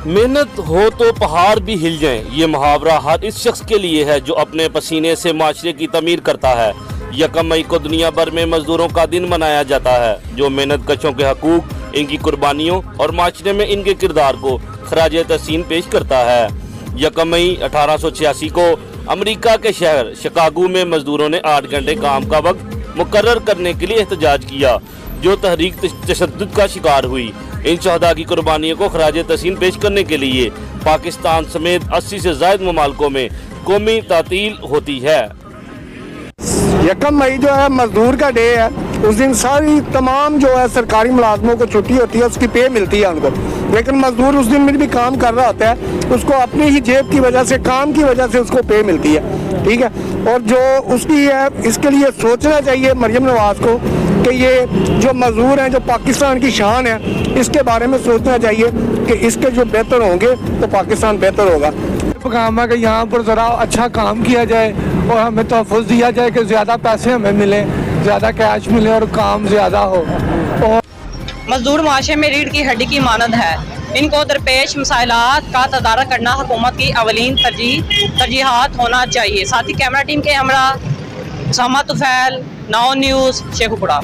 मेहनत हो तो पहाड़ भी हिल जाएं, ये मुहावरा हर इस शख्स के लिए है जो अपने पसीने से माशरे की तमीर करता है। 1 मई को दुनिया भर में मजदूरों का दिन मनाया जाता है, जो मेहनत कशों के हकूक, इनकी कुर्बानियों और माशरे में इनके किरदार को खराज तहसीन पेश करता है। 1 मई 1886 को अमेरिका के शहर शिकागो में मजदूरों ने 8 घंटे काम का वक्त मुकर्रर करने के लिए एहतजाज किया, जो तहरीक तशद्दुद का शिकार हुई। इन शहदा की कुर्बानियों को खराज तहसीन पेश करने के लिए पाकिस्तान समेत 80 से ज़ायद ममालिकों में कौमी तातील होती है। 1 मई जो है मजदूर का डे है। उस दिन सारी तमाम जो है सरकारी मुलाजमों को छुट्टी होती है, उसकी पे मिलती है उनको। लेकिन मजदूर उस दिन में भी काम कर रहा होता है, उसको अपनी ही जेब की वजह से, काम की वजह से उसको पे मिलती है। ठीक है, और जो उसकी है, इसके लिए सोचना चाहिए मरियम नवाज को कि ये जो मजदूर हैं, जो पाकिस्तान की शान है, इसके बारे में सोचना चाहिए कि इसके जो बेहतर होंगे तो पाकिस्तान बेहतर होगा। काम है कि यहाँ पर ज़रा अच्छा काम किया जाए और हमें तहफ़्फ़ुज़ दिया जाए कि ज़्यादा पैसे हमें मिले, ज़्यादा कैश मिले और काम ज़्यादा हो। और मजदूर माशरे में रीढ़ की हड्डी की मानद है। इनको दरपेश मसाइलात का तदारक करना हुकूमत की अवलीन तरजीहात होना चाहिए। साथ ही कैमरा टीम के हमरा उसामा तुफैल, नाउ न्यूज़, शेखुपुरा।